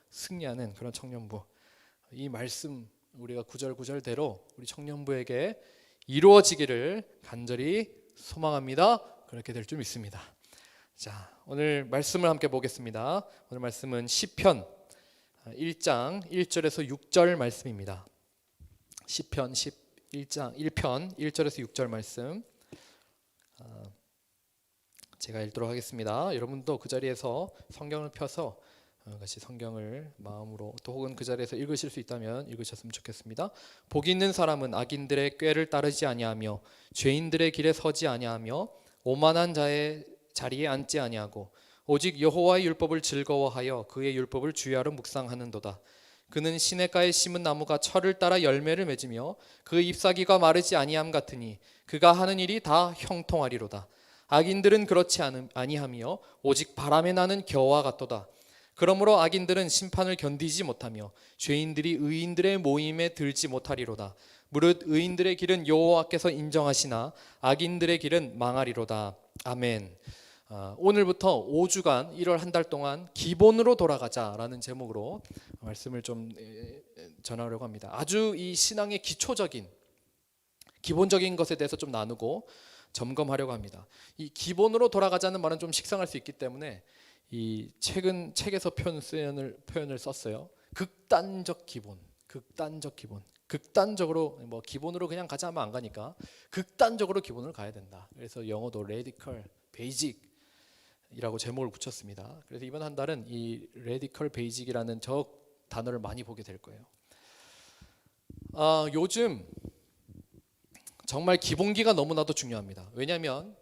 승리하는 그런 청년부, 이 말씀 우리가 구절구절대로 우리 청년부에게 이루어지기를 간절히 소망합니다. 그렇게 될 줄 믿습니다. 자, 오늘 말씀을 함께 보겠습니다. 오늘 말씀은 시편 1장 1절에서 6절 말씀입니다. 시편 1장 1편 1절에서 6절 말씀 제가 읽도록 하겠습니다. 여러분도 그 자리에서 성경을 펴서 같이 성경을 마음으로 또 혹은 그 자리에서 읽으실 수 있다면 읽으셨으면 좋겠습니다. 복 있는 사람은 악인들의 꾀를 따르지 아니하며 죄인들의 길에 서지 아니하며 오만한 자의 자리에 앉지 아니하고 오직 여호와의 율법을 즐거워하여 그의 율법을 주야로 묵상하는도다. 그는 시냇가에 심은 나무가 철을 따라 열매를 맺으며 그 잎사귀가 마르지 아니함 같으니 그가 하는 일이 다 형통하리로다. 악인들은 그렇지 아니하며 오직 바람에 나는 겨와 같도다. 그러므로 악인들은 심판을 견디지 못하며 죄인들이 의인들의 모임에 들지 못하리로다. 무릇 의인들의 길은 여호와께서 인정하시나 악인들의 길은 망하리로다. 아멘. 오늘부터 5주간 1월 한 달 동안 기본으로 돌아가자라는 제목으로 말씀을 좀 전하려고 합니다. 아주 이 신앙의 기본적인 것에 대해서 좀 나누고 점검하려고 합니다. 이 기본으로 돌아가자는 말은 좀 식상할 수 있기 때문에 이 최근 책에서 표현을 썼어요. 극단적 기본. 극단적으로 뭐 기본으로 그냥 가자 하면 안 가니까 극단적으로 기본을 가야 된다. 그래서 영어도 radical, basic이라고 제목을 붙였습니다. 그래서 이번 한 달은 이 radical, basic이라는 저 단어를 많이 보게 될 거예요. 요즘 정말 기본기가 너무나도 중요합니다. 왜냐하면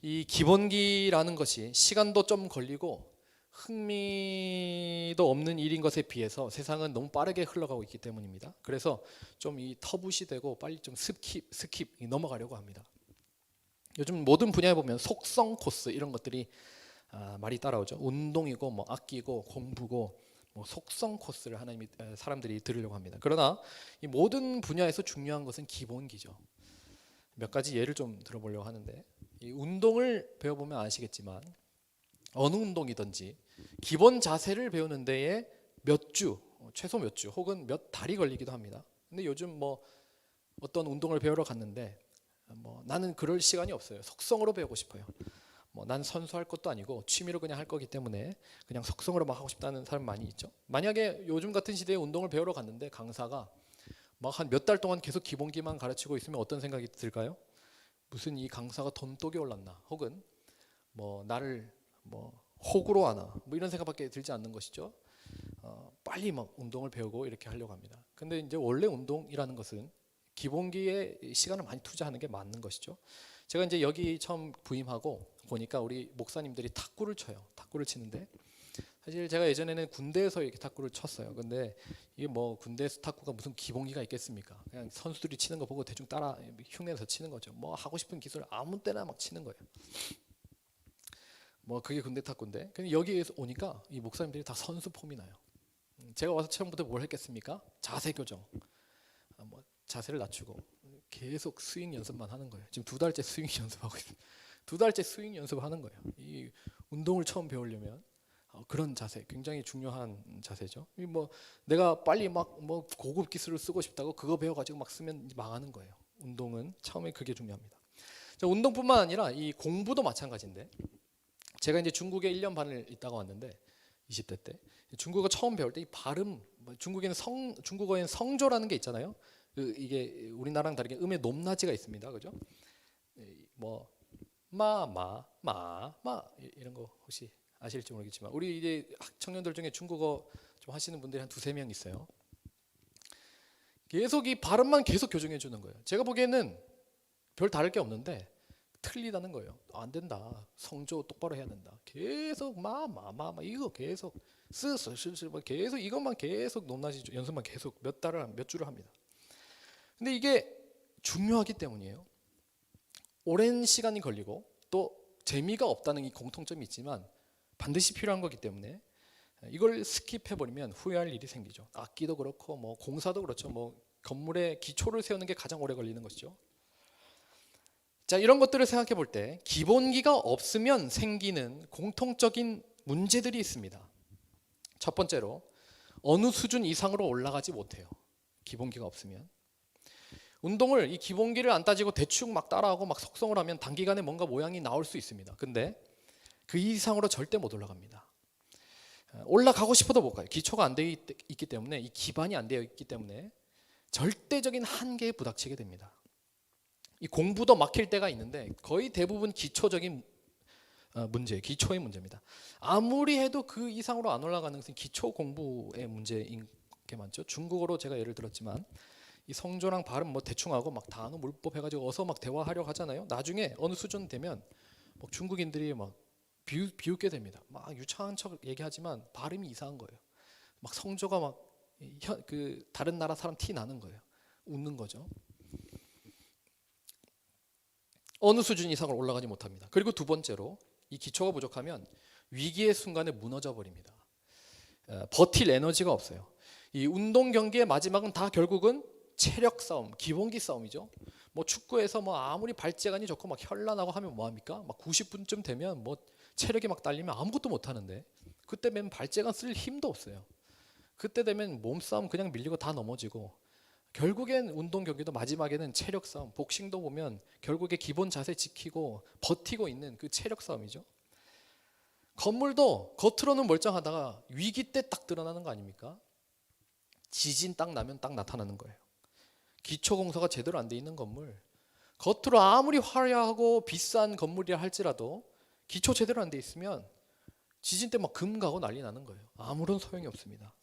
이 기본기라는 것이 시간도 좀 걸리고 흥미도 없는 일인 것에 비해서 세상은 너무 빠르게 흘러가고 있기 때문입니다. 그래서 좀 이 터부시되고 빨리 좀 스킵 넘어가려고 합니다. 요즘 모든 분야에 보면 속성 코스 이런 것들이 말이 따라오죠. 운동이고 뭐 악기고 공부고 뭐 속성 코스를 사람들이 들으려고 합니다. 그러나 이 모든 분야에서 중요한 것은 기본기죠. 몇 가지 예를 좀 들어보려고 하는데, 이 운동을 배워보면 아시겠지만 어느 운동이든지 기본 자세를 배우는 데에 최소 몇 주 혹은 몇 달이 걸리기도 합니다. 근데 요즘 뭐 어떤 운동을 배우러 갔는데 나는 그럴 시간이 없어요. 속성으로 배우고 싶어요. 난 선수할 것도 아니고 취미로 그냥 할 거기 때문에 그냥 속성으로만 하고 싶다는 사람 많이 있죠. 만약에 요즘 같은 시대에 운동을 배우러 갔는데 강사가 막 한 몇 달 동안 계속 기본기만 가르치고 있으면 어떤 생각이 들까요? 무슨 이 강사가 돈독이 올랐나, 혹은 나를 호구로 하나, 이런 생각밖에 들지 않는 것이죠. 빨리 막 운동을 배우고 이렇게 하려고 합니다. 근데 이제 원래 운동이라는 것은 기본기에 시간을 많이 투자하는 게 맞는 것이죠. 제가 이제 여기 처음 부임하고 보니까 우리 목사님들이 탁구를 치는데, 사실 제가 예전에는 군대에서 이렇게 탁구를 쳤어요. 근데 이게 군대에서 탁구가 무슨 기본기가 있겠습니까? 그냥 선수들이 치는 거 보고 대충 따라 흉내내서 치는 거죠. 하고 싶은 기술 아무 때나 막 치는 거예요. 그게 군대 탁구인데, 근데 여기에서 오니까 이 목사님들이 다 선수 폼이 나요. 제가 와서 처음부터 뭘 했겠습니까? 자세 교정, 자세를 낮추고 계속 스윙 연습만 하는 거예요. 지금 2달째 스윙 연습하고 있습니다. 2달째 스윙 연습하는 거예요. 이 운동을 처음 배우려면 그런 자세 굉장히 중요한 자세죠. 내가 빨리 고급 기술을 쓰고 싶다고 그거 배워가지고 막 쓰면 망하는 거예요. 운동은 처음에 그게 중요합니다. 자, 운동뿐만 아니라 이 공부도 마찬가지인데, 제가 이제 중국에 1년 반을 있다가 왔는데 20대 때 중국어 처음 배울 때 이 발음, 중국어에는 성조라는 게 있잖아요. 이게 우리나라랑 다르게 음의 높낮이가 있습니다. 그죠? 이런 거 혹시 아실지 모르겠지만 우리 이제 청년들 중에 중국어 좀 하시는 분들이 한 2-3명 있어요. 계속 이 발음만 계속 교정해 주는 거예요. 제가 보기에는 별 다를 게 없는데 틀리다는 거예요. 안 된다. 성조 똑바로 해야 된다. 계속 이거 계속 계속 이것만 계속 높낮이 연습만 계속 몇 주를 합니다. 근데 이게 중요하기 때문이에요. 오랜 시간이 걸리고 또 재미가 없다는 이 공통점이 있지만 반드시 필요한 거기 때문에 이걸 스킵해버리면 후회할 일이 생기죠. 악기도 그렇고 공사도 그렇죠. 건물의 기초를 세우는 게 가장 오래 걸리는 것이죠. 자, 이런 것들을 생각해 볼 때 기본기가 없으면 생기는 공통적인 문제들이 있습니다. 첫 번째로 어느 수준 이상으로 올라가지 못해요. 기본기가 없으면. 운동을 이 기본기를 안 따지고 대충 막 따라하고 막 속성을 하면 단기간에 뭔가 모양이 나올 수 있습니다. 근데 그 이상으로 절대 못 올라갑니다. 올라가고 싶어도 못 가요. 기초가 안 되어 있기 때문에, 이 기반이 안 되어 있기 때문에 절대적인 한계에 부닥치게 됩니다. 이 공부도 막힐 때가 있는데 거의 대부분 기초적인 기초의 문제입니다. 아무리 해도 그 이상으로 안 올라가는 것은 기초 공부의 문제인 게 많죠. 중국어로 제가 예를 들었지만 이 성조랑 발음 뭐 대충 하고 막 단어 물법 해가지고 어서 막 대화하려고 하잖아요. 나중에 어느 수준 되면 막 중국인들이 막 비웃게 됩니다. 막 유창한 척 얘기하지만 발음이 이상한 거예요. 막 성조가 막 그 다른 나라 사람 티 나는 거예요. 웃는 거죠. 어느 수준 이상으로 올라가지 못합니다. 그리고 두 번째로 이 기초가 부족하면 위기의 순간에 무너져 버립니다. 버틸 에너지가 없어요. 이 운동 경기의 마지막은 다 결국은 체력 싸움, 기본기 싸움이죠. 뭐 축구에서 뭐 아무리 발재간이 좋고 막 현란하고 하면 뭐 합니까? 막 90분쯤 되면 뭐 체력이 막 딸리면 아무것도 못 하는데, 그때 되면 발재간 쓸 힘도 없어요. 그때 되면 몸싸움 그냥 밀리고 다 넘어지고, 결국엔 운동 경기도 마지막에는 체력 싸움, 복싱도 보면 결국에 기본 자세 지키고 버티고 있는 그 체력 싸움이죠. 건물도 겉으로는 멀쩡하다가 위기 때 딱 드러나는 거 아닙니까? 지진 딱 나면 딱 나타나는 거예요. 기초 공사가 제대로 안 돼 있는 건물, 겉으로 아무리 화려하고 비싼 건물이라 할지라도 기초 제대로 안 돼 있으면 지진 때 막 금 가고 난리 나는 거예요. 아무런 소용이 없습니다.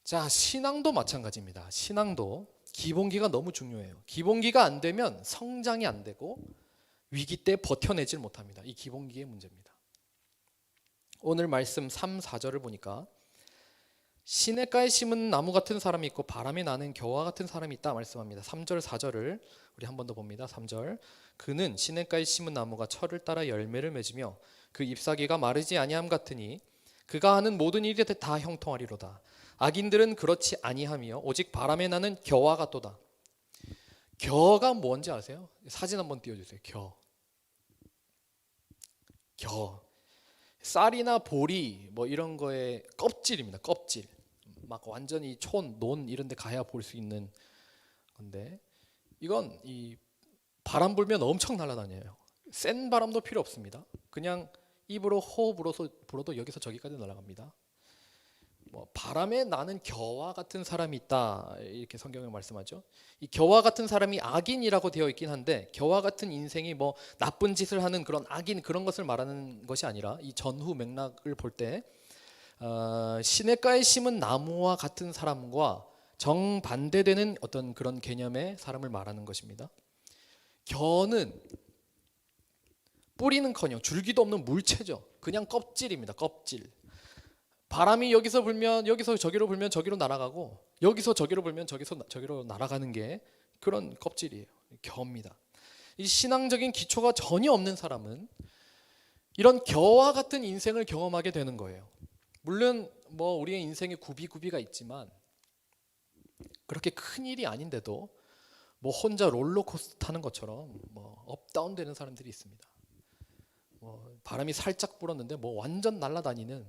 자, 신앙도 마찬가지입니다. 신앙도 기본기가 너무 중요해요. 기본기가 안 되면 성장이 안 되고 위기 때 버텨내질 못합니다. 이 기본기의 문제입니다. 오늘 말씀 3, 4절을 보니까 시냇가에 심은 나무 같은 사람이 있고 바람에 나는 겨와 같은 사람이 있다 말씀합니다. 3절 4절을 우리 한 번 더 봅니다. 3절, 그는 시냇가에 심은 나무가 철을 따라 열매를 맺으며 그 잎사귀가 마르지 아니함 같으니 그가 하는 모든 일이 다 형통하리로다. 악인들은 그렇지 아니하며 오직 바람에 나는 겨와 같도다. 겨가 뭔지 아세요? 사진 한번 띄워주세요. 겨. 쌀이나 보리 뭐 이런 거의 껍질입니다. 껍질. 막 완전히 논 이런 데 가야 볼 수 있는 건데, 이건 이 바람 불면 엄청 날아다녀요. 센 바람도 필요 없습니다. 그냥 입으로 호흡 불어도 여기서 저기까지 날아갑니다. 뭐 바람에 나는 겨와 같은 사람이 있다 이렇게 성경에 말씀하죠. 이 겨와 같은 사람이 악인이라고 되어 있긴 한데, 겨와 같은 인생이 뭐 나쁜 짓을 하는 그런 악인 그런 것을 말하는 것이 아니라 이 전후 맥락을 볼 때 시냇가에 심은 나무와 같은 사람과 정반대되는 어떤 그런 개념의 사람을 말하는 것입니다. 겨는 뿌리는커녕 줄기도 없는 물체죠. 그냥 껍질입니다. 껍질. 바람이 여기서 불면 여기서 저기로 불면 저기로 날아가고, 여기서 저기로 불면 저기로 날아가는 게 그런 껍질이에요. 겨입니다. 이 신앙적인 기초가 전혀 없는 사람은 이런 겨와 같은 인생을 경험하게 되는 거예요. 물론 뭐 우리의 인생에 구비가 있지만 그렇게 큰 일이 아닌데도 뭐 혼자 롤러코스터 타는 것처럼 뭐 업다운 되는 사람들이 있습니다. 뭐 바람이 살짝 불었는데 뭐 완전 날아다니는,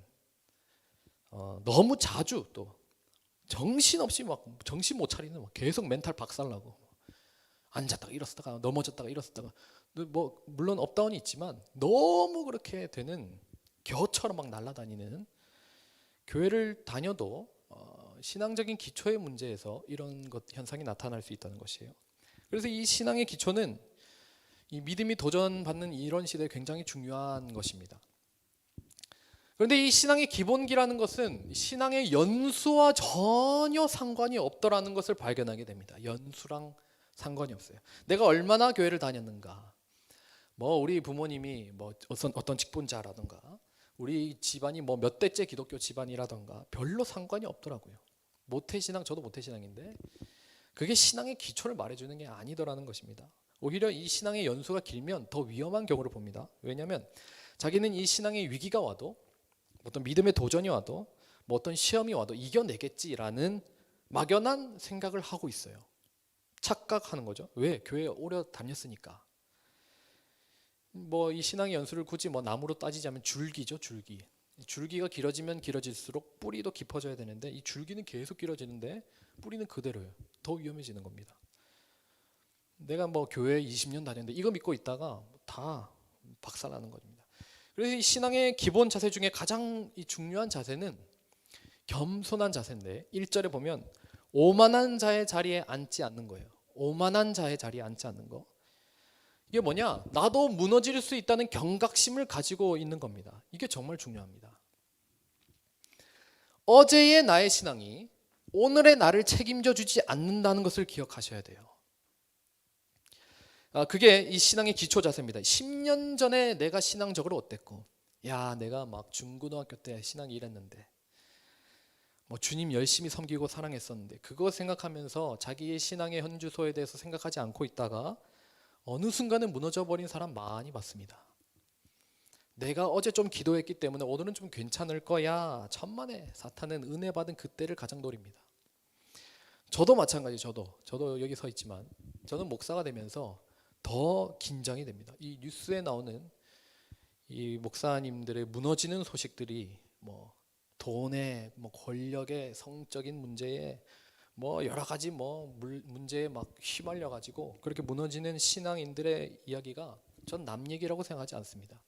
너무 자주 또 정신없이 막 정신 못 차리는, 막 계속 멘탈 박살나고 앉았다가 일어섰다가 넘어졌다가 일어섰다가, 뭐 물론 업다운이 있지만 너무 그렇게 되는 겨처럼 막 날아다니는, 교회를 다녀도 신앙적인 기초의 문제에서 이런 현상이 나타날 수 있다는 것이에요. 그래서 이 신앙의 기초는 이 믿음이 도전받는 이런 시대에 굉장히 중요한 것입니다. 그런데 이 신앙의 기본기라는 것은 신앙의 연수와 전혀 상관이 없더라는 것을 발견하게 됩니다. 연수랑 상관이 없어요. 내가 얼마나 교회를 다녔는가, 뭐 우리 부모님이 뭐 어떤 직분자라든가, 우리 집안이 뭐 몇 대째 기독교 집안이라든가 별로 상관이 없더라고요. 모태신앙, 저도 모태신앙인데 그게 신앙의 기초를 말해주는 게 아니더라는 것입니다. 오히려 이 신앙의 연수가 길면 더 위험한 경우를 봅니다. 왜냐하면 자기는 이 신앙의 위기가 와도, 어떤 믿음의 도전이 와도, 뭐 어떤 시험이 와도 이겨내겠지라는 막연한 생각을 하고 있어요. 착각하는 거죠. 왜? 교회에 오래 다녔으니까. 뭐 이 신앙의 연수를 굳이 뭐 나무로 따지자면 줄기죠, 줄기. 줄기가 길어지면 길어질수록 뿌리도 깊어져야 되는데 이 줄기는 계속 길어지는데 뿌리는 그대로예요. 더 위험해지는 겁니다. 내가 뭐 교회 20년 다녔는데 이거 믿고 있다가 다 박살나는 겁니다. 그래서 이 신앙의 기본 자세 중에 가장 중요한 자세는 겸손한 자세인데 1절에 보면 오만한 자의 자리에 앉지 않는 거예요. 오만한 자의 자리에 앉지 않는 거. 이게 뭐냐? 나도 무너질 수 있다는 경각심을 가지고 있는 겁니다. 이게 정말 중요합니다. 어제의 나의 신앙이 오늘의 나를 책임져 주지 않는다는 것을 기억하셔야 돼요. 그게 이 신앙의 기초 자세입니다. 10년 전에 내가 신앙적으로 어땠고, 야, 내가 막 중고등학교 때 신앙이 이랬는데, 뭐 주님 열심히 섬기고 사랑했었는데, 그거 생각하면서 자기의 신앙의 현주소에 대해서 생각하지 않고 있다가 어느 순간에 무너져 버린 사람 많이 봤습니다. 내가 어제 좀 기도했기 때문에 오늘은 좀 괜찮을 거야. 천만에 사탄은 은혜 받은 그때를 가장 노립니다. 저도 마찬가지. 저도 여기 서 있지만 저는 목사가 되면서 더 긴장이 됩니다. 이 뉴스에 나오는 이 목사님들의 무너지는 소식들이 뭐 돈에, 뭐 권력에, 성적인 문제에, 뭐 여러 가지 뭐 문제에 막 휘말려 가지고 그렇게 무너지는 신앙인들의 이야기가 전 남 얘기라고 생각하지 않습니다.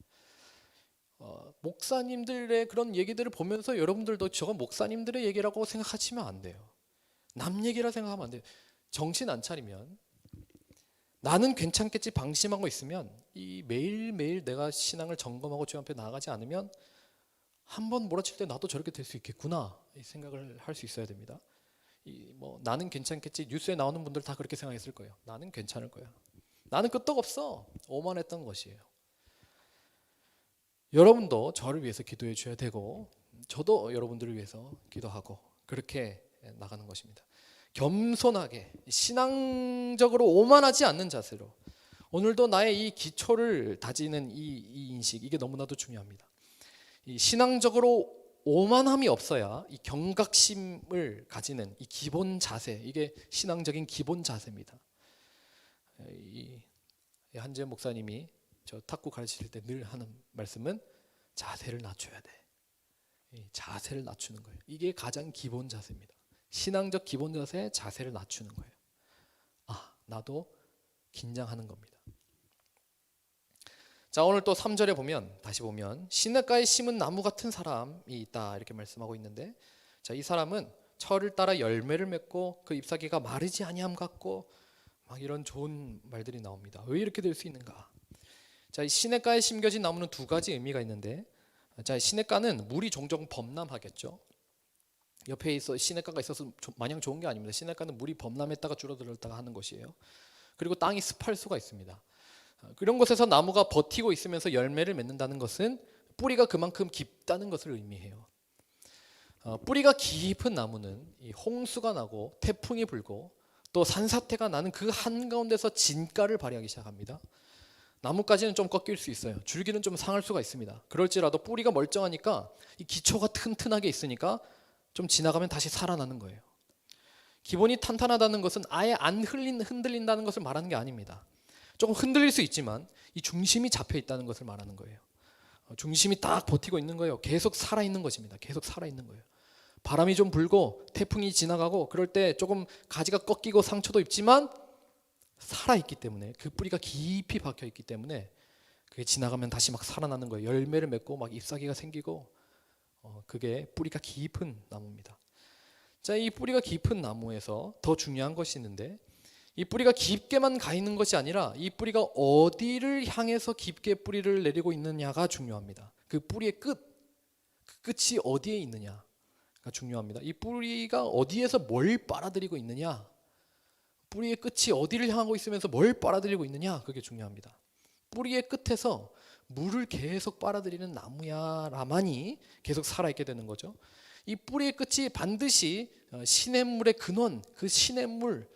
목사님들의 그런 얘기들을 보면서 여러분들도 저건 목사님들의 얘기라고 생각하시면 안 돼요. 남 얘기라 생각하면 안 돼요. 정신 안 차리면 나는 괜찮겠지 방심하고 있으면 이 매일매일 내가 신앙을 점검하고 주님 앞에 나아가지 않으면 한번 몰아칠 때 나도 저렇게 될 수 있겠구나 이 생각을 할 수 있어야 됩니다. 뭐 나는 괜찮겠지 뉴스에 나오는 분들 다 그렇게 생각했을 거예요. 나는 괜찮을 거야. 나는 끄떡없어. 오만했던 것이에요. 여러분도 저를 위해서 기도해 주셔야 되고 저도 여러분들을 위해서 기도하고 그렇게 나가는 것입니다. 겸손하게 신앙적으로 오만하지 않는 자세로 오늘도 나의 이 기초를 다지는 이 인식 이게 너무나도 중요합니다. 이 신앙적으로 오만함이 없어야 이 경각심을 가지는 이 기본 자세 이게 신앙적인 기본 자세입니다. 이 한재 목사님이 저 탁구 가르칠 때 늘 하는 말씀은 자세를 낮춰야 돼. 자세를 낮추는 거예요. 이게 가장 기본 자세입니다. 신앙적 기본 자세 자세를 낮추는 거예요. 나도 긴장하는 겁니다. 자, 오늘 또 3절에 보면 다시 보면 시냇가에 심은 나무 같은 사람이 있다 이렇게 말씀하고 있는데 자, 이 사람은 철을 따라 열매를 맺고 그 잎사귀가 마르지 아니함 같고 막 이런 좋은 말들이 나옵니다. 왜 이렇게 될 수 있는가? 자, 이 시냇가에 심겨진 나무는 두 가지 의미가 있는데 자, 시냇가는 물이 종종 범람하겠죠. 옆에 있어 시냇가가 있어서 마냥 좋은 게 아닙니다. 시냇가는 물이 범람했다가 줄어들었다가 하는 것이에요. 그리고 땅이 습할 수가 있습니다. 그런 곳에서 나무가 버티고 있으면서 열매를 맺는다는 것은 뿌리가 그만큼 깊다는 것을 의미해요. 뿌리가 깊은 나무는 홍수가 나고 태풍이 불고 또 산사태가 나는 그 한가운데서 진가를 발휘하기 시작합니다. 나무까지는 좀 꺾일 수 있어요. 줄기는 좀 상할 수가 있습니다. 그럴지라도 뿌리가 멀쩡하니까 이 기초가 튼튼하게 있으니까 좀 지나가면 다시 살아나는 거예요. 기본이 탄탄하다는 것은 아예 안 흔들린다는 것을 말하는 게 아닙니다. 조금 흔들릴 수 있지만 이 중심이 잡혀 있다는 것을 말하는 거예요. 중심이 딱 버티고 있는 거예요. 계속 살아있는 것입니다. 계속 살아있는 거예요. 바람이 좀 불고 태풍이 지나가고 그럴 때 조금 가지가 꺾이고 상처도 입지만 살아있기 때문에 그 뿌리가 깊이 박혀있기 때문에 그게 지나가면 다시 막 살아나는 거예요. 열매를 맺고 막 잎사귀가 생기고 그게 뿌리가 깊은 나무입니다. 자, 이 뿌리가 깊은 나무에서 더 중요한 것이 있는데 이 뿌리가 깊게만 가 있는 것이 아니라 이 뿌리가 어디를 향해서 깊게 뿌리를 내리고 있느냐가 중요합니다. 그 뿌리의 그 끝이 어디에 있느냐가 중요합니다. 이 뿌리가 어디에서 뭘 빨아들이고 있느냐, 뿌리의 끝이 어디를 향하고 있으면서 뭘 빨아들이고 있느냐, 그게 중요합니다. 뿌리의 끝에서 물을 계속 빨아들이는 나무야라만이 계속 살아있게 되는 거죠. 이 뿌리의 끝이 반드시 시냇물의 근원, 그 시냇물,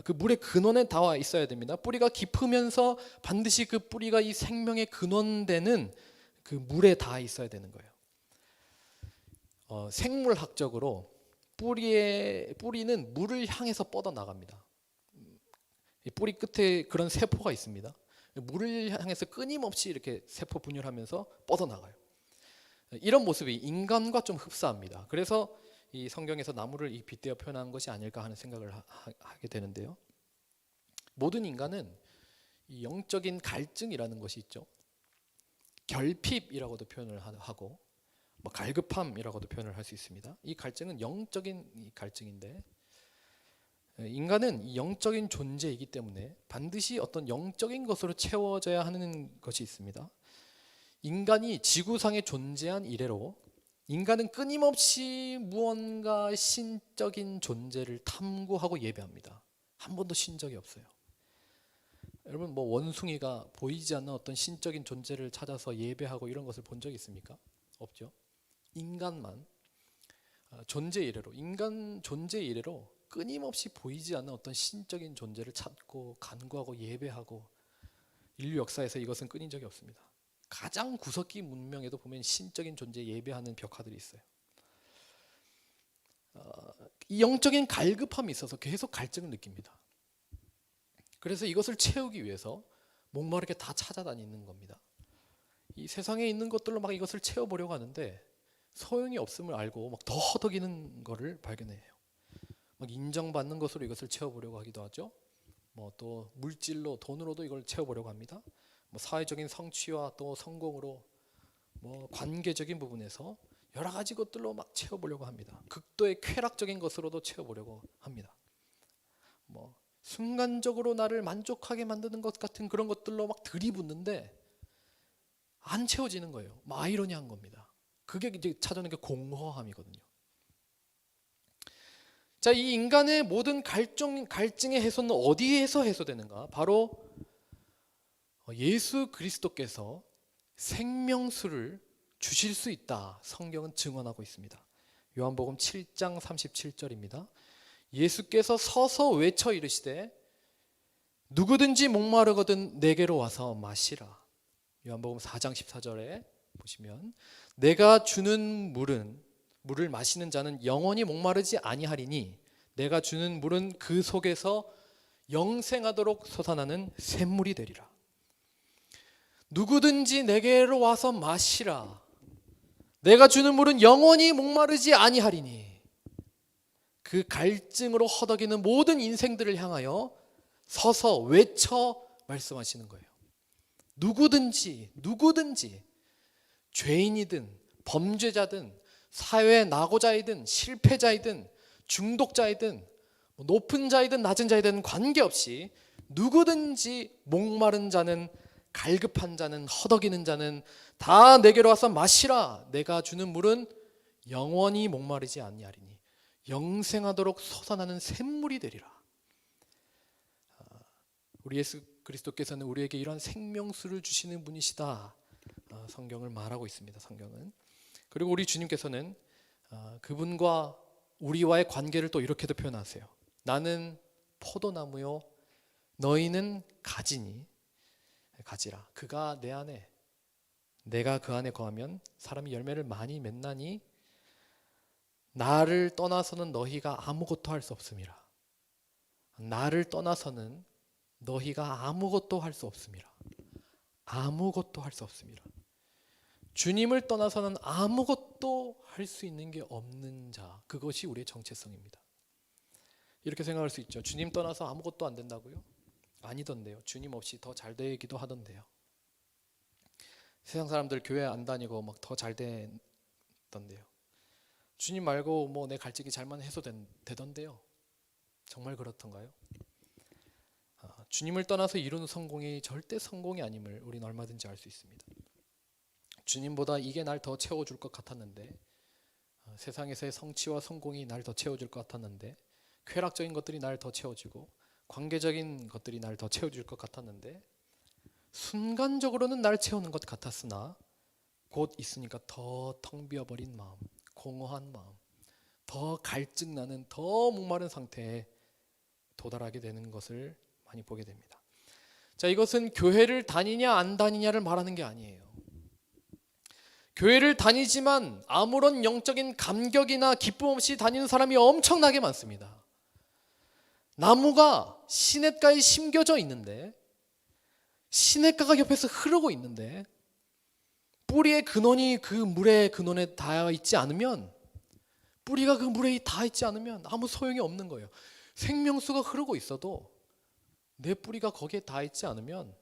그 물의 근원에 닿아 있어야 됩니다. 뿌리가 깊으면서 반드시 그 뿌리가 이 생명의 근원되는 그 물에 닿아 있어야 되는 거예요. 생물학적으로 뿌리는 물을 향해서 뻗어 나갑니다. 뿌리 끝에 그런 세포가 있습니다. 물을 향해서 끊임없이 이렇게 세포 분열하면서 뻗어 나가요. 이런 모습이 인간과 좀 흡사합니다. 그래서 이 성경에서 나무를 이 빗대어 표현한 것이 아닐까 하는 생각을 하게 되는데요. 모든 인간은 이 영적인 갈증이라는 것이 있죠. 결핍이라고도 표현을 하고 뭐 갈급함이라고도 표현을 할 수 있습니다. 이 갈증은 영적인 이 갈증인데, 인간은 이 영적인 존재이기 때문에 반드시 어떤 영적인 것으로 채워져야 하는 것이 있습니다. 인간이 지구상에 존재한 이래로 인간은 끊임없이 무언가 신적인 존재를 탐구하고 예배합니다. 한 번도 신 적이 없어요. 여러분, 뭐 원숭이가 보이지 않는 어떤 신적인 존재를 찾아서 예배하고 이런 것을 본 적 있습니까? 없죠. 인간만 존재 이래로, 인간 존재 이래로 끊임없이 보이지 않는 어떤 신적인 존재를 찾고 간구하고 예배하고, 인류 역사에서 이것은 끊인 적이 없습니다. 가장 구석기 문명에도 보면 신적인 존재 예배하는 벽화들이 있어요. 이 영적인 갈급함이 있어서 계속 갈증을 느낍니다. 그래서 이것을 채우기 위해서 목마르게 다 찾아다니는 겁니다. 이 세상에 있는 것들로 막 이것을 채워보려고 하는데 소용이 없음을 알고 막 더 허덕이는 것을 발견해요. 막 인정받는 것으로 이것을 채워보려고 하기도 하죠. 뭐 또 물질로, 돈으로도 이걸 채워보려고 합니다. 뭐 사회적인 성취와 또 성공으로, 뭐 관계적인 부분에서 여러 가지 것들로 막 채워보려고 합니다. 극도의 쾌락적인 것으로도 채워보려고 합니다. 뭐 순간적으로 나를 만족하게 만드는 것 같은 그런 것들로 막 들이붓는데 안 채워지는 거예요. 막 아이러니한 겁니다. 그게 이제 찾아오는 게 공허함이거든요. 자, 이 인간의 모든 갈증의 해소는 어디에서 해소되는가? 바로 예수 그리스도께서 생명수를 주실 수 있다. 성경은 증언하고 있습니다. 요한복음 7장 37절입니다. 예수께서 서서 외쳐 이르시되 누구든지 목마르거든 내게로 와서 마시라. 요한복음 4장 14절에 보시면 내가 주는 물을 마시는 자는 영원히 목마르지 아니하리니 내가 주는 물은 그 속에서 영생하도록 솟아나는 샘물이 되리라. 누구든지 내게로 와서 마시라. 내가 주는 물은 영원히 목마르지 아니하리니. 그 갈증으로 허덕이는 모든 인생들을 향하여 서서 외쳐 말씀하시는 거예요. 누구든지 죄인이든 범죄자든 사회의 낙오자이든 실패자이든 중독자이든 높은 자이든 낮은 자이든 관계없이 누구든지 목마른 자는, 갈급한 자는, 허덕이는 자는 다 내게로 와서 마시라. 내가 주는 물은 영원히 목마르지 아니하리니 영생하도록 솟아나는 샘물이 되리라. 우리 예수 그리스도께서는 우리에게 이러한 생명수를 주시는 분이시다. 성경을 말하고 있습니다. 성경은. 그리고 우리 주님께서는 그분과 우리와의 관계를 또 이렇게도 표현하세요. 나는 포도나무요 너희는 가지니 가지라. 그가 내 안에, 내가 그 안에 거하면 사람이 열매를 많이 맺나니 나를 떠나서는 너희가 아무것도 할 수 없음이라. 나를 떠나서는 너희가 아무것도 할 수 없음이라. 아무것도 할 수 없음이라. 주님을 떠나서는 아무것도 할 수 있는 게 없는 자, 그것이 우리의 정체성입니다. 이렇게 생각할 수 있죠. 주님 떠나서 아무것도 안 된다고요? 아니던데요. 주님 없이 더 잘 되기도 하던데요. 세상 사람들 교회 안 다니고 막 더 잘 되던데요. 주님 말고 뭐 내 갈증이 잘만 해소되던데요. 정말 그렇던가요? 주님을 떠나서 이루는 성공이 절대 성공이 아님을 우리는 얼마든지 알 수 있습니다. 주님보다 이게 날 더 채워줄 것 같았는데, 세상에서의 성취와 성공이 날 더 채워줄 것 같았는데, 쾌락적인 것들이 날 더 채워주고 관계적인 것들이 날 더 채워줄 것 같았는데, 순간적으로는 날 채우는 것 같았으나 곧 있으니까 더 텅 비어버린 마음, 공허한 마음, 더 갈증나는, 더 목마른 상태에 도달하게 되는 것을 많이 보게 됩니다. 자, 이것은 교회를 다니냐 안 다니냐를 말하는 게 아니에요. 교회를 다니지만 아무런 영적인 감격이나 기쁨 없이 다니는 사람이 엄청나게 많습니다. 나무가 시냇가에 심겨져 있는데, 시냇가가 옆에서 흐르고 있는데 뿌리의 근원이 그 물의 근원에 닿아 있지 않으면, 뿌리가 그 물에 닿아 있지 않으면 아무 소용이 없는 거예요. 생명수가 흐르고 있어도 내 뿌리가 거기에 닿아 있지 않으면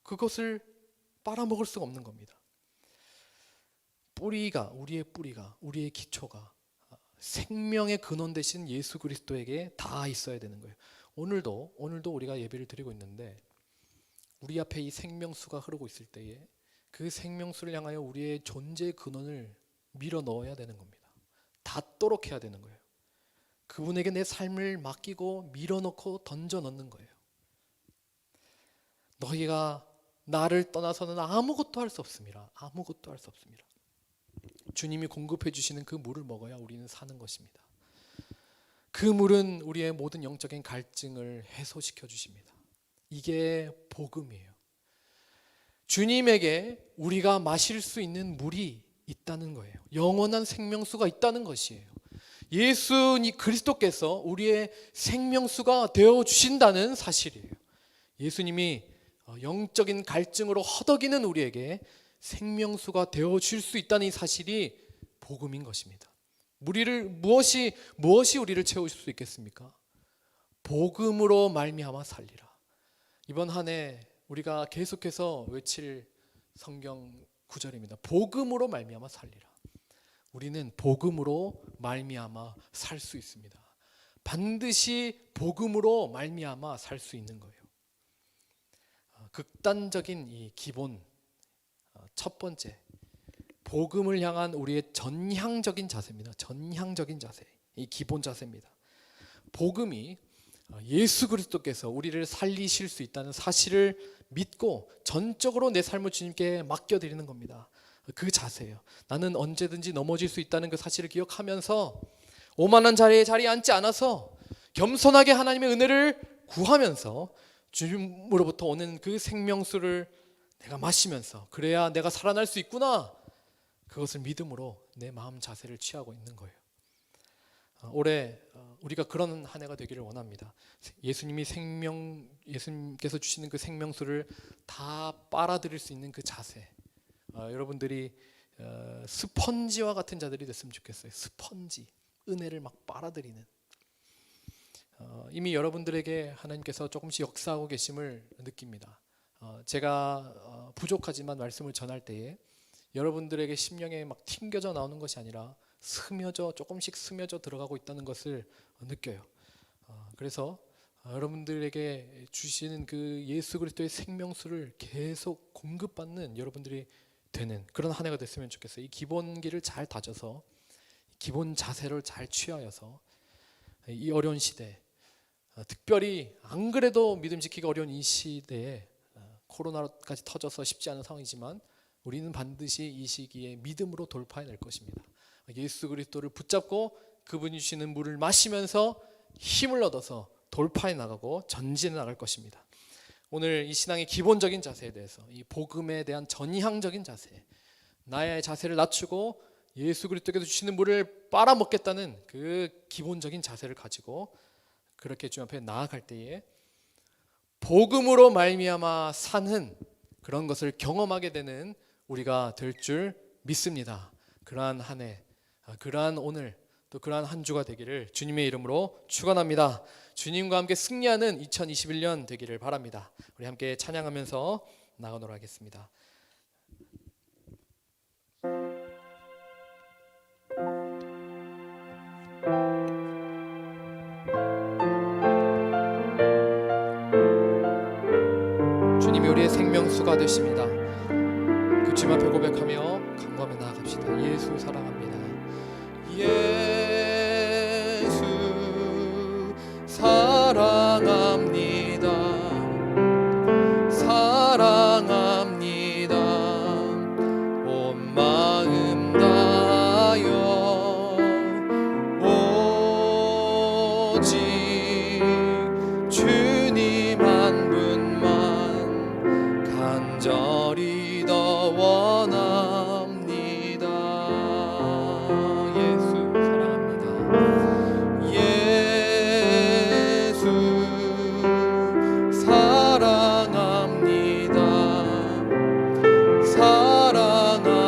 그것을 빨아먹을 수가 없는 겁니다. 우리의 기초가 생명의 근원 되신 예수 그리스도에게 닿아 있어야 되는 거예요. 오늘도 우리가 예배를 드리고 있는데 우리 앞에 이 생명수가 흐르고 있을 때에 그 생명수를 향하여 우리의 존재의 근원을 밀어 넣어야 되는 겁니다. 닿도록 해야 되는 거예요. 그분에게 내 삶을 맡기고 밀어넣고 던져 넣는 거예요. 너희가 나를 떠나서는 아무것도 할 수 없습니다. 아무것도 할 수 없습니다. 주님이 공급해 주시는 그 물을 먹어야 우리는 사는 것입니다. 그 물은 우리의 모든 영적인 갈증을 해소시켜 주십니다. 이게 복음이에요. 주님에게 우리가 마실 수 있는 물이 있다는 거예요. 영원한 생명수가 있다는 것이에요. 예수 그리스도께서 우리의 생명수가 되어 주신다는 사실이에요. 예수님이 영적인 갈증으로 허덕이는 우리에게 생명수가 되어 줄 수 있다는 이 사실이 복음인 것입니다. 무엇이 우리를 채우실 수 있겠습니까? 복음으로 말미암아 살리라. 이번 한 해 우리가 계속해서 외칠 성경 구절입니다. 복음으로 말미암아 살리라. 우리는 복음으로 말미암아 살 수 있습니다. 반드시 복음으로 말미암아 살 수 있는 거예요. 극단적인 이 기본, 첫 번째, 복음을 향한 우리의 전향적인 자세입니다. 전향적인 자세, 이 기본 자세입니다. 복음이 예수 그리스도께서 우리를 살리실 수 있다는 사실을 믿고 전적으로 내 삶을 주님께 맡겨드리는 겁니다. 그 자세예요. 나는 언제든지 넘어질 수 있다는 그 사실을 기억하면서 오만한 자리에 앉지 않아서 겸손하게 하나님의 은혜를 구하면서 주님으로부터 오는 그 생명수를 내가 마시면서 그래야 내가 살아날 수 있구나, 그것을 믿음으로 내 마음 자세를 취하고 있는 거예요. 올해 우리가 그런 한 해가 되기를 원합니다. 예수님께서 주시는 그 생명수를 다 빨아들일 수 있는 그 자세, 여러분들이 스펀지와 같은 자들이 됐으면 좋겠어요. 스펀지, 은혜를 막 빨아들이는. 이미 여러분들에게 하나님께서 조금씩 역사하고 계심을 느낍니다. 제가 부족하지만 말씀을 전할 때에 여러분들에게 심령에 막 튕겨져 나오는 것이 아니라 조금씩 스며져 들어가고 있다는 것을 느껴요. 그래서 여러분들에게 주시는 그 예수 그리스도의 생명수를 계속 공급받는 여러분들이 되는 그런 한 해가 됐으면 좋겠어요. 이 기본기를 잘 다져서 기본 자세를 잘 취하여서 이 어려운 시대, 특별히 안 그래도 믿음 지키기 어려운 이 시대에 코로나까지 터져서 쉽지 않은 상황이지만 우리는 반드시 이 시기에 믿음으로 돌파해낼 것입니다. 예수 그리스도를 붙잡고 그분이 주시는 물을 마시면서 힘을 얻어서 돌파해 나가고 전진해 나갈 것입니다. 오늘 이 신앙의 기본적인 자세에 대해서, 이 복음에 대한 전향적인 자세, 나의 자세를 낮추고 예수 그리스도께서 주시는 물을 빨아먹겠다는 그 기본적인 자세를 가지고 그렇게 주님 앞에 나아갈 때에 복음으로 말미암아 사는 그런 것을 경험하게 되는 우리가 될 줄 믿습니다. 그러한 한 해, 그러한 오늘, 또 그러한 한 주가 되기를 주님의 이름으로 축원합니다. 주님과 함께 승리하는 2021년 되기를 바랍니다. 우리 함께 찬양하면서 나가도록 하겠습니다. 주님이 우리의 생명수가 되십니다. 그 주님 앞에 고백하며 간구하며 나아갑시다. 예수 사랑합니다. 예수 사랑합니다. 사랑합니다. 온 마음 다하여 오직 주님 한 분만 간절히 더 원합니다. 예수 사랑합니다. 예수 사랑합니다. 사랑합니다.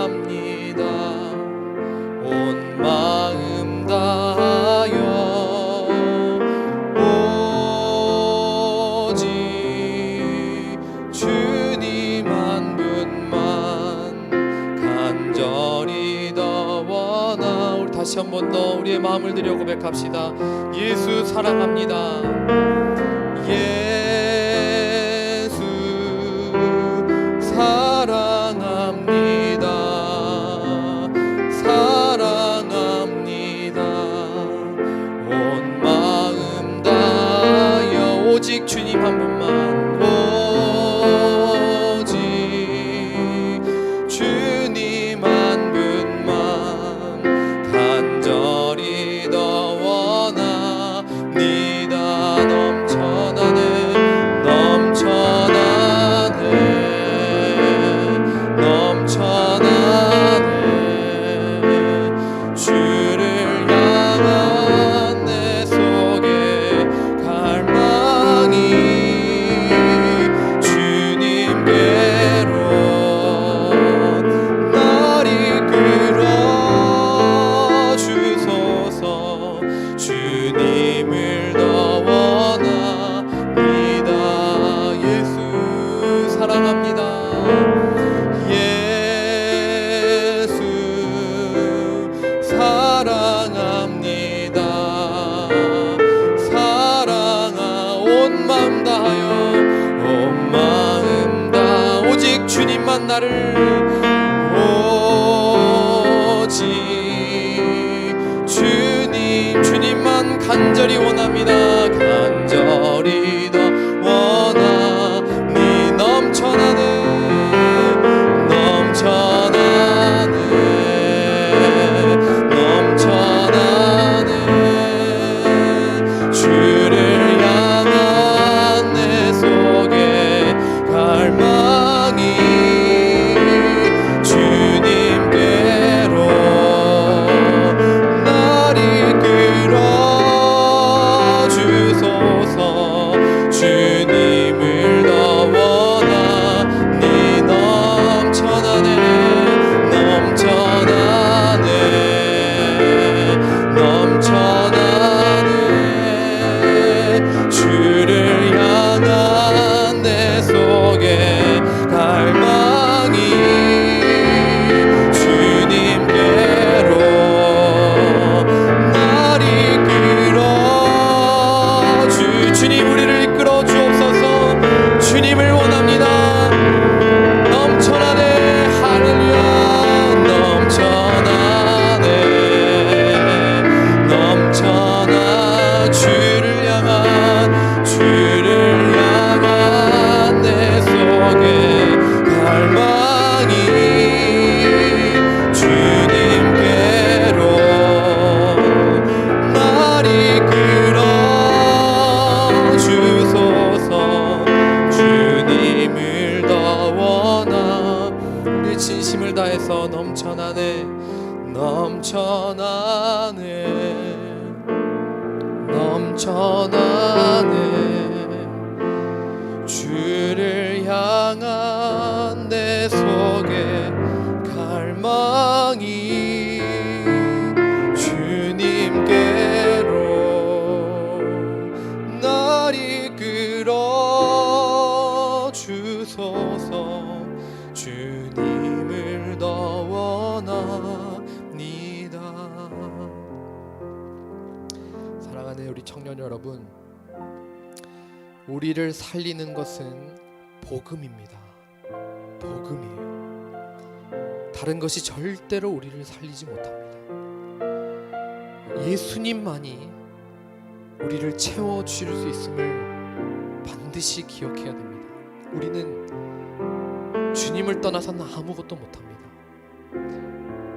앞에서 우리의 마음을 들여 고백합시다. 예수 사랑합니다. 예수 사랑합니다. 사랑합니다. 온 마음 다하여 오직 주님 한 분만, 오직 주님 한 분만 간절히 더 원합니다. 넘쳐나네 넘쳐나네 넘쳐나네 주를 향한 내 속에 갈망이 주님께로 날 이끌어 주소서. 주님을 더 원합니다. 예수 사랑합니다. 예수 사랑합니다. 온 마음 다하여 온 마음 다 오직 주님만 나를 오직 주님만 간절히 원합니다. 간절히 더 원하니 넘쳐나네 넘쳐나네 주를 향한 내 속에 갈망이 주님께로 날 이끌어 주소서. 주님을 더 원하니 넘쳐나네 주를 향한 내 속에 갈망이 주님께로 날 이끌어 주님 우리를 이끌어 주옵소서. 주님을 원합니다. 넘쳐나네 할렐루야 넘쳐나 주를 향한 내 속에 갈망이 주님께로 날 이끌어 주소서. 주님을 더 원하 우리 진심을 다해서 넘쳐나네 주를 향한 내 속에 갈망이 주님께로 날 이끌어 주소서. 주님을 더 원합니다. 사랑하는 우리 청년 여러분, 우리를 살리는 것은 복음입니다. 복음이에요. 다른 것이 절대로 우리를 살리지 못합니다. 예수님만이 우리를 채워주실 수 있음을 반드시 기억해야 됩니다. 우리는 주님을 떠나서는 아무것도 못합니다.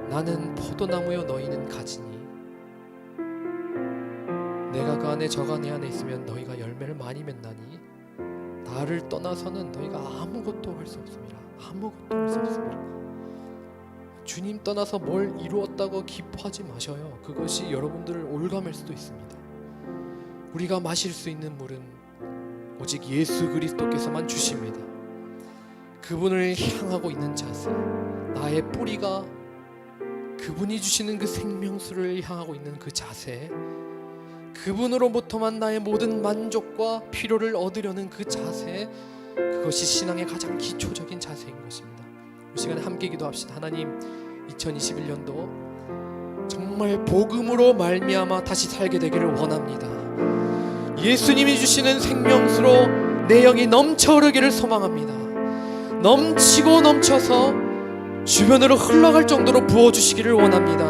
나는 포도나무요 너희는 가지니 내가 그 안에 저가 내 안에 있으면 너희가 열매를 많이 맺나니 나를 떠나서는 너희가 아무것도 할 수 없습니다. 아무것도 할 수 없습니다. 주님 떠나서 뭘 이루었다고 기뻐하지 마셔요. 그것이 여러분들을 올가맬 수도 있습니다. 우리가 마실 수 있는 물은 오직 예수 그리스도께서만 주십니다. 그분을 향하고 있는 자세, 나의 뿌리가 그분이 주시는 그 생명수를 향하고 있는 그 자세, 그분으로부터만 나의 모든 만족과 필요를 얻으려는 그 자세, 그것이 신앙의 가장 기초적인 자세인 것입니다. 이 시간에 함께 기도합시다. 하나님, 2021년도 정말 복음으로 말미암아 다시 살게 되기를 원합니다. 예수님이 주시는 생명수로 내 영이 넘쳐 흐르기를 소망합니다. 넘치고 넘쳐서 주변으로 흘러갈 정도로 부어주시기를 원합니다.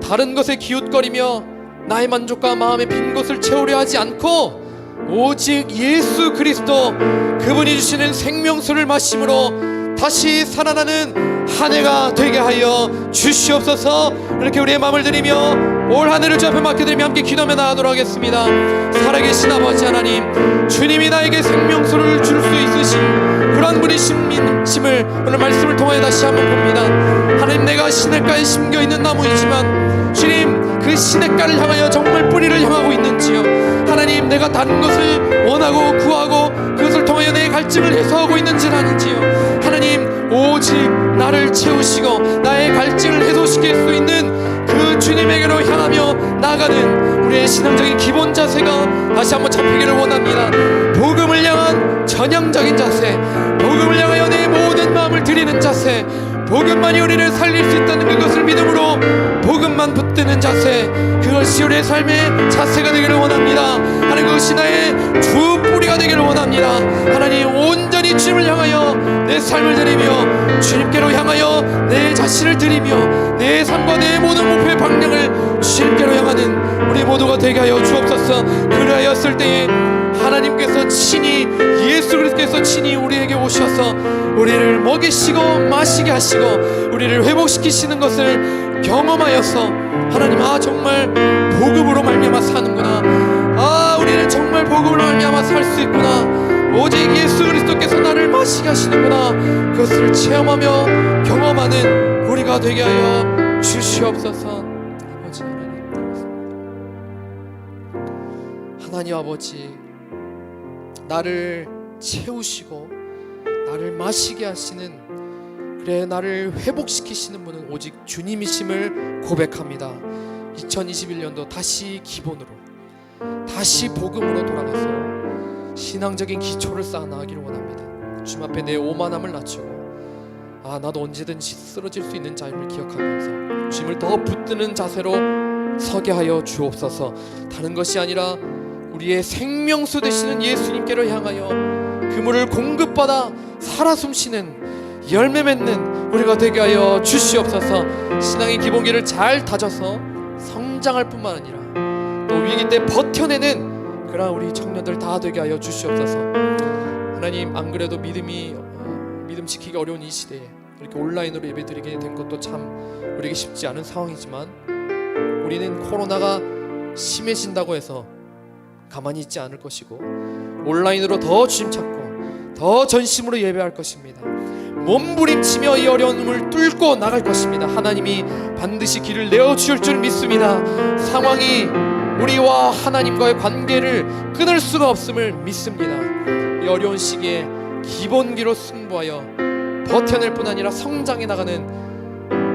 다른 것에 기웃거리며 나의 만족과 마음의 빈 곳을 채우려 하지 않고 오직 예수 그리스도, 그분이 주시는 생명수를 마심으로 다시 살아나는 한 해가 되게 하여 주시옵소서. 이렇게 우리의 마음을 드리며 올 한 해를 주 앞에 맡겨드리며 함께 기도하며 나아가도록 하겠습니다. 살아계신 아버지 하나님, 주님이 나에게 생명수를 줄 수 있으신 그런 분이심을 오늘 말씀을 통하여 다시 한번 봅니다. 하나님, 내가 시냇가에 심겨있는 나무이지만 주님, 그 시냇가를 향하여 정말 뿌리를 향하고 있는지요? 하나님, 내가 다른 것을 원하고 구하고 그것을 통하여 내 갈증을 해소하고 있는지는 아닌지요? 하나님, 오직 나를 채우시고 나의 갈증을 해소시킬 수 있는 그 주님에게로 향하며 나아가는 우리의 신앙적인 기본 자세가 다시 한번 잡히기를 원합니다. 복음을 향한 전향적인 자세, 복음을 향하여 내 모든 마음을 드리는 자세, 복음만이 우리를 살릴 수 있다는 그것을 믿음으로 복음만 붙드는 자세, 그것이 우리의 삶의 자세가 되기를 원합니다. 하나님, 그것이 나의 주 뿌리가 되기를 원합니다. 하나님, 온전히 주님을 향하여 내 삶을 드리며 주님께로 향하여 내 자신을 드리며 내 삶과 내 모든 목표의 방향을 주님께로 향하는 우리 모두가 되게 하여 주옵소서. 그리하였을 때에 하나님께서 친히, 예수 그리스도께서 친히 우리에게 오셔서 우리를 먹이시고 마시게 하시고 우리를 회복시키시는 것을 경험하여서 하나님, 정말 복음으로 말미암아 사는구나, 우리는 정말 복음으로 말미암아 살 수 있구나, 오직 예수 그리스도께서 나를 마시게 하시는구나, 그것을 체험하며 경험하는 우리가 되게 하여 주시옵소서. 아버지 하나님, 하나님 아버지, 나를 채우시고 나를 마시게 하시는, 그래 나를 회복시키시는 분은 오직 주님이심을 고백합니다. 2021년도 다시 기본으로, 다시 복음으로 돌아가서 신앙적인 기초를 쌓아 나가기를 원합니다. 주님 앞에 내 오만함을 낮추고 나도 언제든지 쓰러질 수 있는 자임을 기억하면서 주님을 더 붙드는 자세로 서게 하여 주옵소서. 다른 것이 아니라 우리의 생명수 되시는 예수님께로 향하여 그물을 공급받아 살아 숨쉬는, 열매 맺는 우리가 되게 하여 주시옵소서. 신앙의 기본기를 잘 다져서 성장할 뿐만 아니라 또 위기 때 버텨내는 그런 우리 청년들 다 되게 하여 주시옵소서. 하나님, 안 그래도 믿음 지키기 어려운 이 시대에 이렇게 온라인으로 예배드리게 된 것도 참 우리에게 쉽지 않은 상황이지만 우리는 코로나가 심해진다고 해서 가만히 있지 않을 것이고 온라인으로 더 주님 찾고 더 전심으로 예배할 것입니다. 몸부림치며 이 어려움을 뚫고 나갈 것입니다. 하나님이 반드시 길을 내어주실 줄 믿습니다. 상황이 우리와 하나님과의 관계를 끊을 수가 없음을 믿습니다. 이 어려운 시기에 기본기로 승부하여 버텨낼 뿐 아니라 성장해 나가는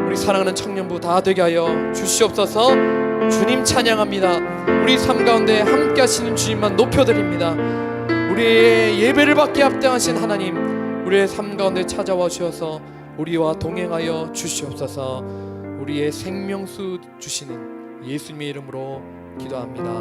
우리 사랑하는 청년부 다 되게 하여 주시옵소서. 주님 찬양합니다. 우리 삶 가운데 함께 하시는 주님만 높여드립니다. 우리의 예배를 받게 합당하신 하나님, 우리의 삶 가운데 찾아와 주셔서 우리와 동행하여 주시옵소서. 우리의 생명수 주시는 예수님의 이름으로 기도합니다.